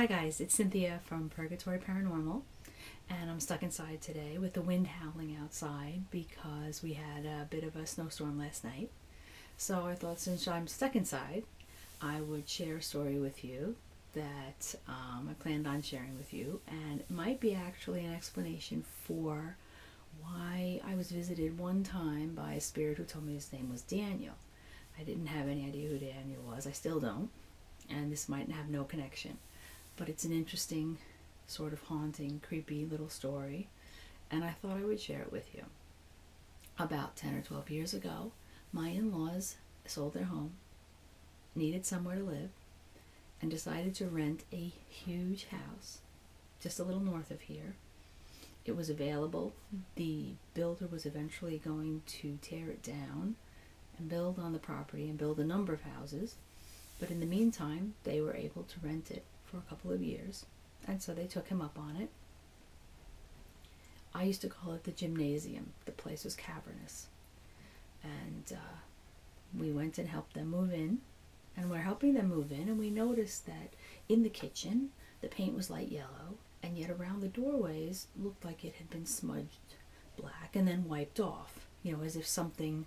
Hi guys, it's Cynthia from Purgatory Paranormal, and I'm stuck inside today with the wind howling outside because we had a bit of a snowstorm last night. So I thought since I'm stuck inside, I would share a story with you that I planned on sharing with you, and it might be actually an explanation for why I was visited one time by a spirit who told me his name was Daniel. I didn't have any idea who Daniel was. I still don't, and this might have no connection. But it's an interesting, sort of haunting, creepy little story, and I thought I would share it with you. About 10 or 12 years ago, my in-laws sold their home, needed somewhere to live, and decided to rent a huge house just a little north of here. It was available. The builder was eventually going to tear it down and build on the property and build a number of houses, but in the meantime, they were able to rent it for a couple of years, and so they took him up on it. I used to call it the gymnasium. The place was cavernous, and we went and helped them move in, and we're helping them move in, and we noticed that in the kitchen the paint was light yellow, and yet around the doorways looked like it had been smudged black and then wiped off, as if something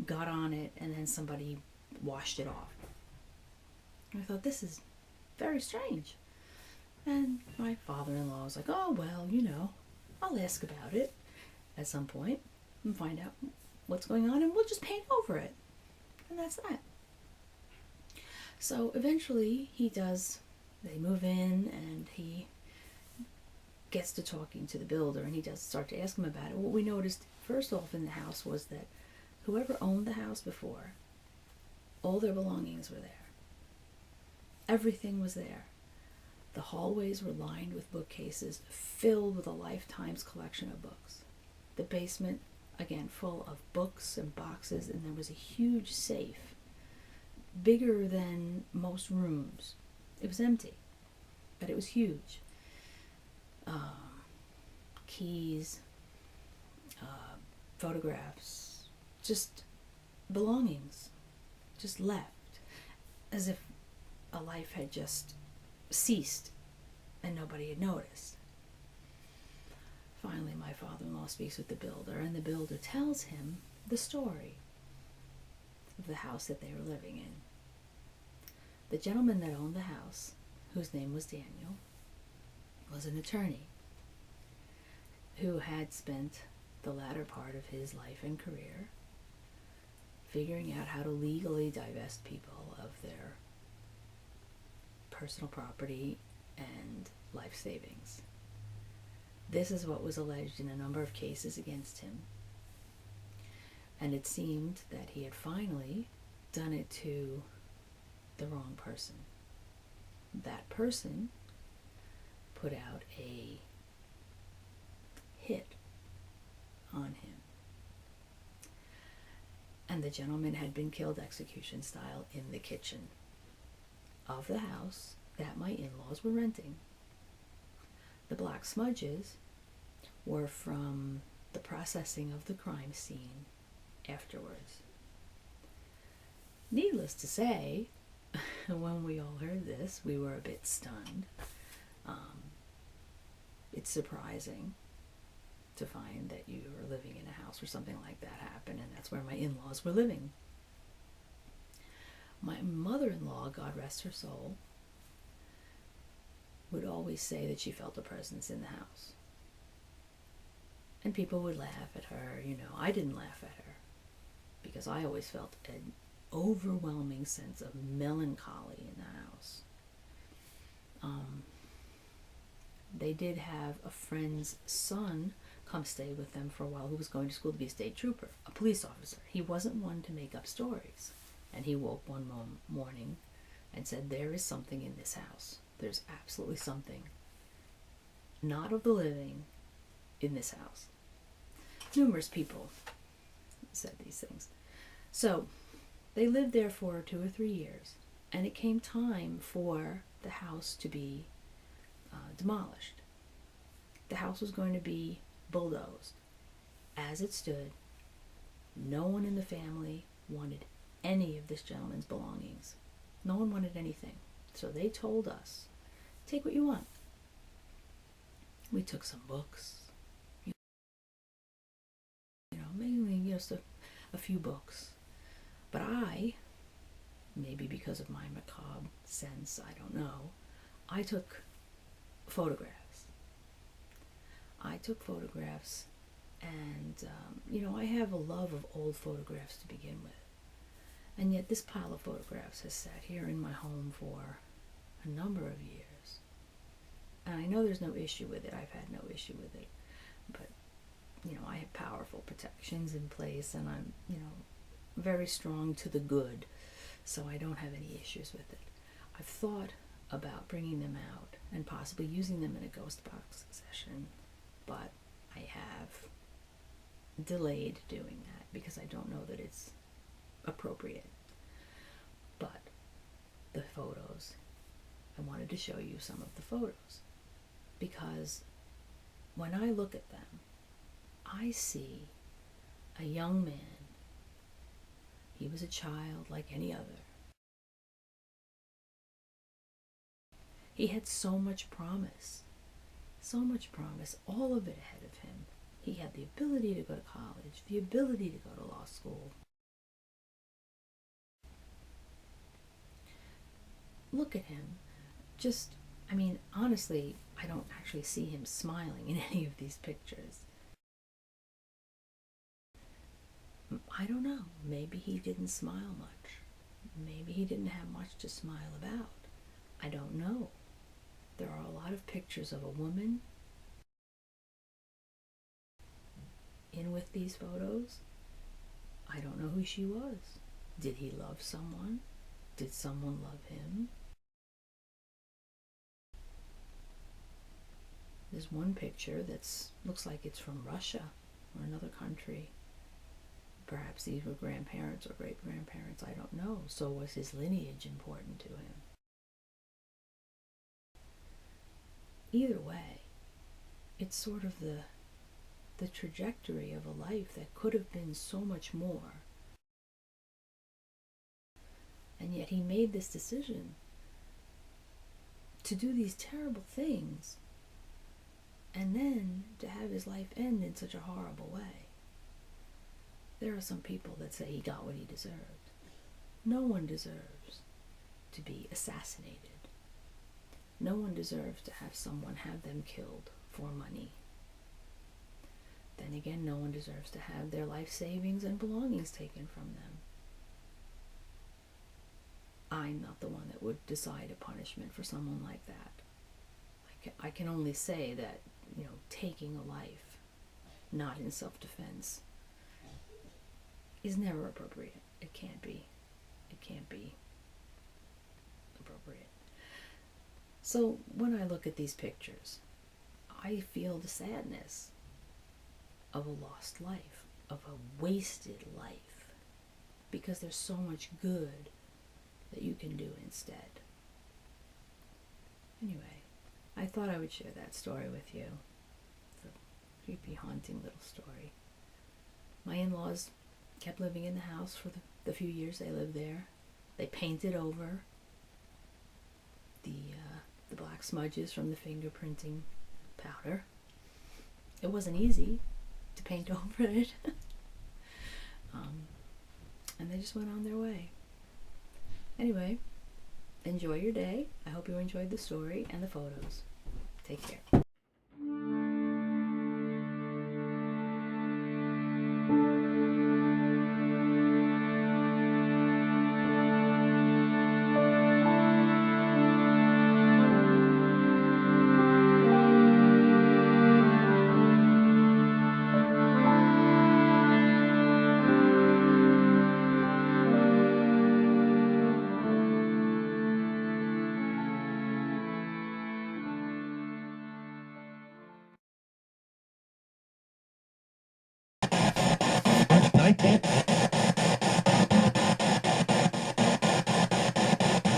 got on it and then somebody washed it off. And I thought, this is very strange. And my father-in-law was like, oh, well, I'll ask about it at some point and find out what's going on, and we'll just paint over it. And that's that. So eventually they move in, and he gets to talking to the builder, and he does start to ask him about it. What we noticed first off in the house was that whoever owned the house before, all their belongings were there. Everything was there. The hallways were lined with bookcases filled with a lifetime's collection of books. The basement, again, full of books and boxes, and there was a huge safe, bigger than most rooms. It was empty, but it was huge. Keys, photographs, just belongings, just left, as if a life had just ceased and nobody had noticed. Finally, my father-in-law speaks with the builder, and the builder tells him the story of the house that they were living in. The gentleman that owned the house, whose name was Daniel, was an attorney who had spent the latter part of his life and career figuring out how to legally divest people of their personal property and life savings. This is what was alleged in a number of cases against him. And it seemed that he had finally done it to the wrong person. That person put out a hit on him. And the gentleman had been killed execution style in the kitchen of the house that my in-laws were renting. The black smudges were from the processing of the crime scene afterwards. Needless to say, when we all heard this, we were a bit stunned. It's surprising to find that you are living in a house where something like that happened, and that's where my in-laws were living. My mother-in-law, God rest her soul, would always say that she felt a presence in the house. And people would laugh at her. I didn't laugh at her because I always felt an overwhelming sense of melancholy in the house. They did have a friend's son come stay with them for a while who was going to school to be a state trooper, a police officer. He wasn't one to make up stories. And he woke one morning and said, there is something in this house. There's absolutely something, not of the living, in this house. Numerous people said these things. So they lived there for 2 or 3 years, and it came time for the house to be demolished. The house was going to be bulldozed. As it stood, no one in the family wanted any of this gentleman's belongings. No one wanted anything. So they told us Take what you want. We took some books, mainly just a few books. But maybe because of my macabre sense, I don't know, I took photographs. And, I have a love of old photographs to begin with. And yet this pile of photographs has sat here in my home for a number of years. And I know there's no issue with it. I've had no issue with it. But, I have powerful protections in place, and I'm, very strong to the good. So I don't have any issues with it. I've thought about bringing them out and possibly using them in a ghost box session, but I have delayed doing that because I don't know that it's appropriate. But the photos, I wanted to show you some of the photos, because when I look at them, I see a young man. He was a child like any other. He had so much promise, all of it ahead of him. He had the ability to go to college, the ability to go to law school. Look at him. Honestly, I don't actually see him smiling in any of these pictures. I don't know. Maybe he didn't smile much. Maybe he didn't have much to smile about. I don't know. There are a lot of pictures of a woman in with these photos. I don't know who she was. Did he love someone? Did someone love him? There's one picture that looks like it's from Russia or another country. Perhaps these were grandparents or great-grandparents, I don't know. So was his lineage important to him? Either way, it's sort of the trajectory of a life that could have been so much more. And yet he made this decision to do these terrible things, and then to have his life end in such a horrible way. There are some people that say he got what he deserved. No one deserves to be assassinated. No one deserves to have someone have them killed for money. Then again, no one deserves to have their life savings and belongings taken from them. I'm not the one that would decide a punishment for someone like that. I can only say that, taking a life, not in self-defense, is never appropriate. It can't be. It can't be appropriate. So when I look at these pictures, I feel the sadness of a lost life, of a wasted life, because there's so much good that you can do instead. Anyway, I thought I would share that story with you. It's a creepy, haunting little story. My in-laws kept living in the house for the few years they lived there. They painted over the black smudges from the fingerprinting powder. It wasn't easy to paint over it. And they just went on their way. Anyway, enjoy your day. I hope you enjoyed the story and the photos. Take care.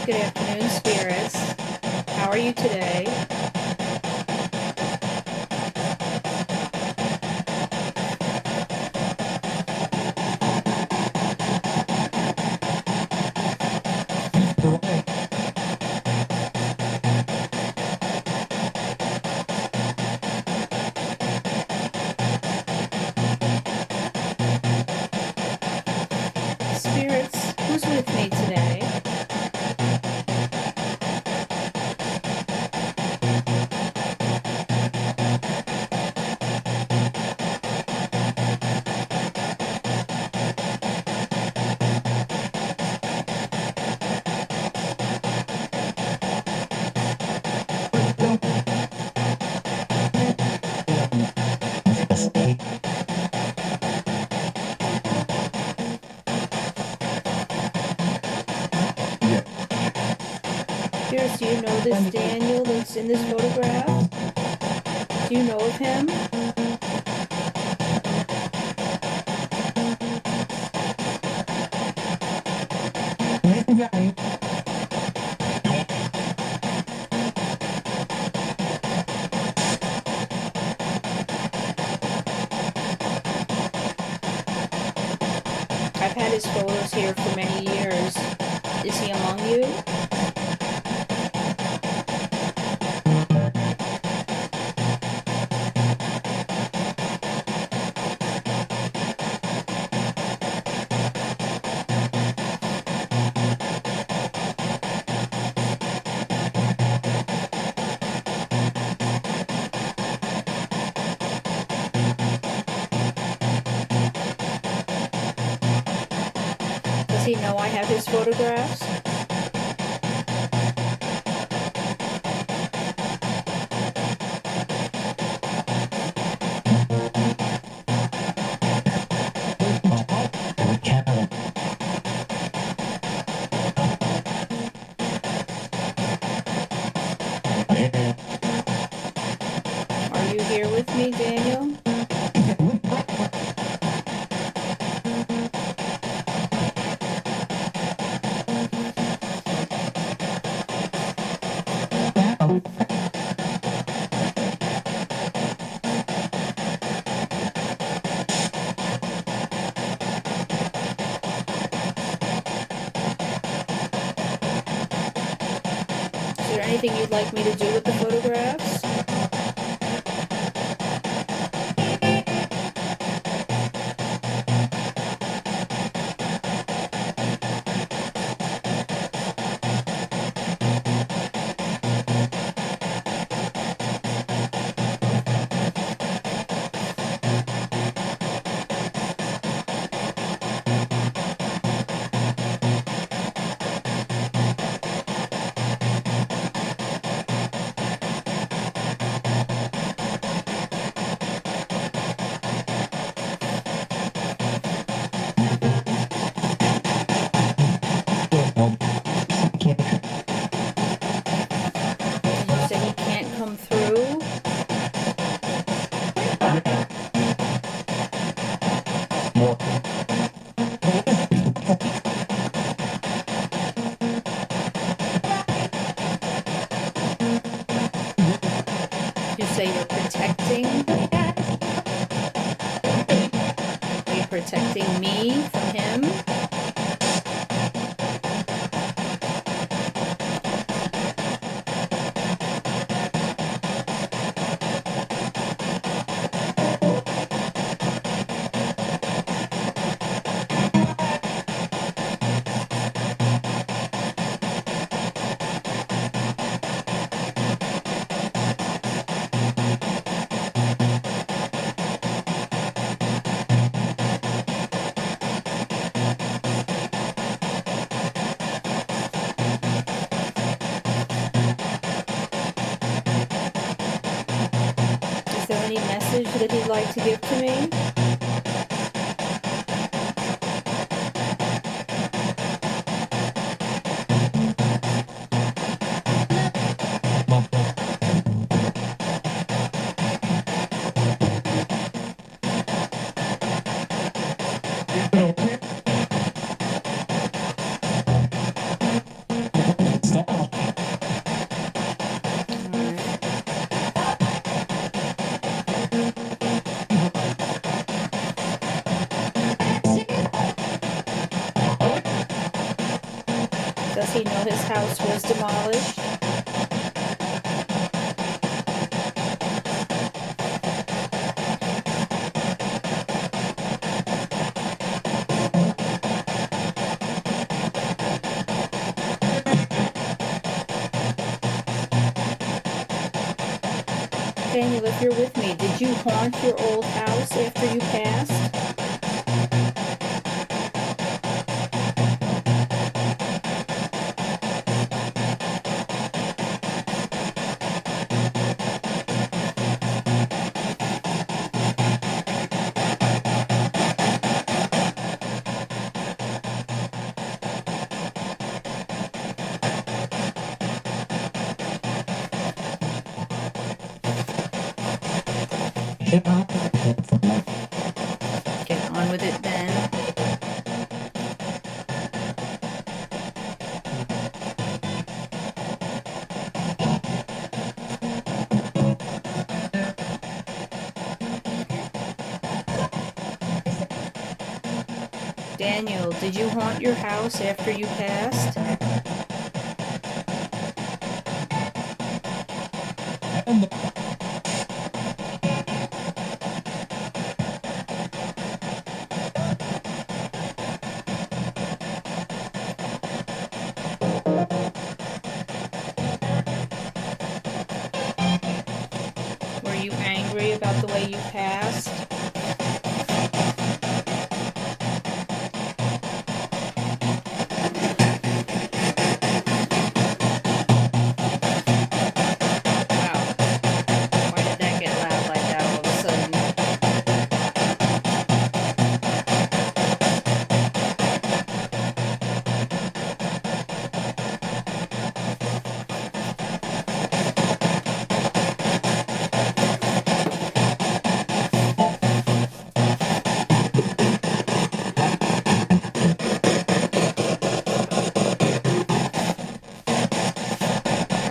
Good afternoon, spirits. How are you today? this Daniel that's in this photograph? Do you know of him? I've had his photos here for many years. Is he among you? Does he know I have his photographs? Are you here with me, Daniel? Is there anything you'd like me to do with the photographs? You say he can't come through? You say you're protecting? Are you protecting me from him? Is there any message that he'd like to give to me? Does he know his house was demolished? Daniel, if you're with me, did you haunt your old house after you passed? Get on with it then. Daniel, did you haunt your house after you passed? Were you angry about the way you passed?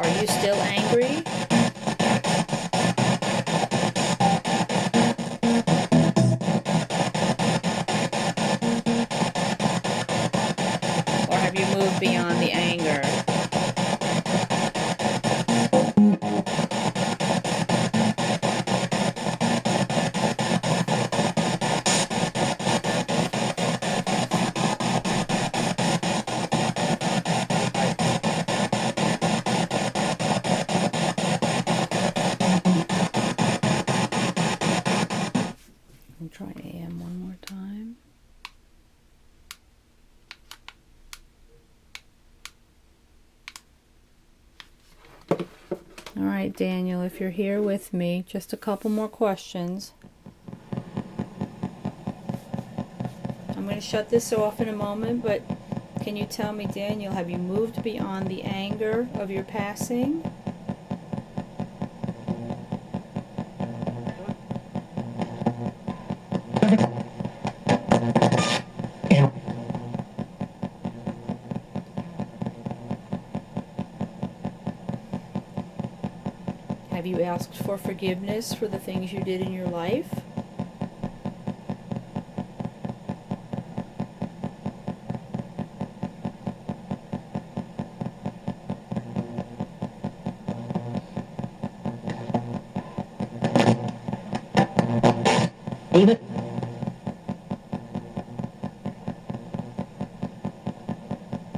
Are you still angry? Or have you moved beyond the anger? I'll try AM one more time. All right, Daniel, if you're here with me, just a couple more questions. I'm going to shut this off in a moment, but can you tell me, Daniel, have you moved beyond the anger of your passing? Have you asked for forgiveness for the things you did in your life?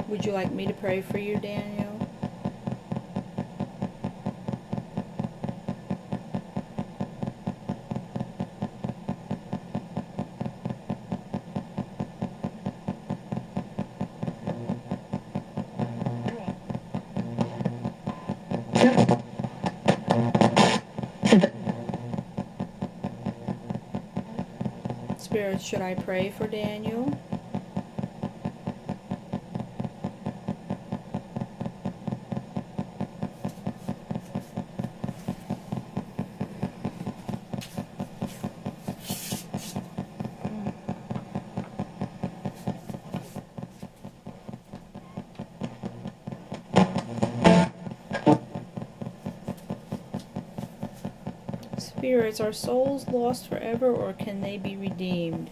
Would you like me to pray for you, Daniel? Spirits, should I pray for Daniel? Spirits, are souls lost forever, or can they be redeemed?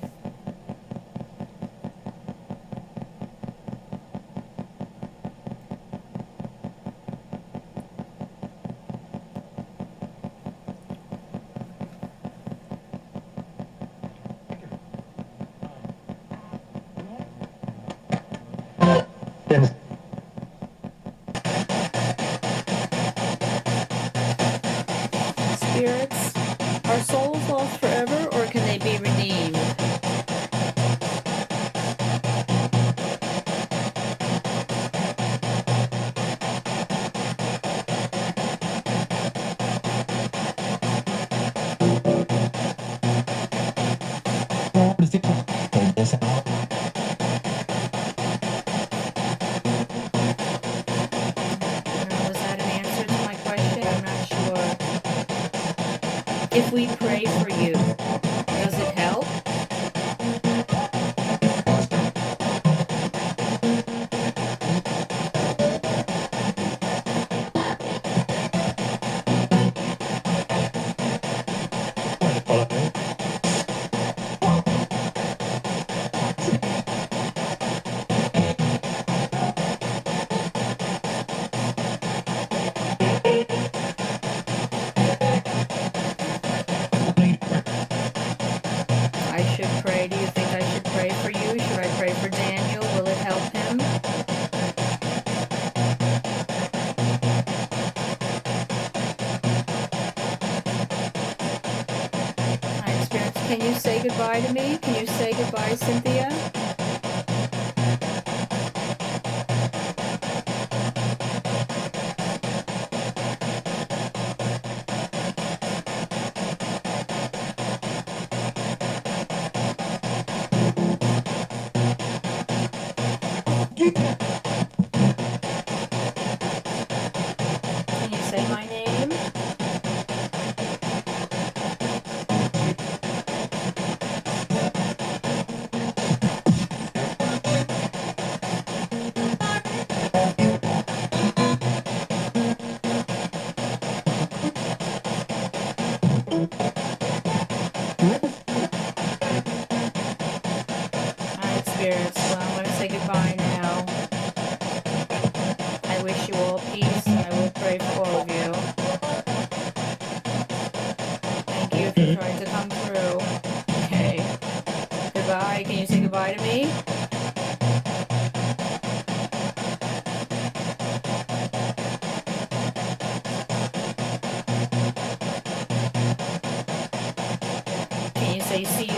Spirits, are souls lost forever, or can they be redeemed? Was that an answer to my question? I'm not sure. If we pray for you, does it help? I should pray. Do you think I should pray for you? Should I pray for Daniel? Will it help him? My experience. Can you say goodbye to me? Can you say goodbye, Cynthia? Can you say my name? My experience. Well, I'm going to say goodbye now. I wish you all peace. I will pray for all of you. Thank you for trying to come through. Okay. Goodbye. Can you say goodbye to me? Can you say see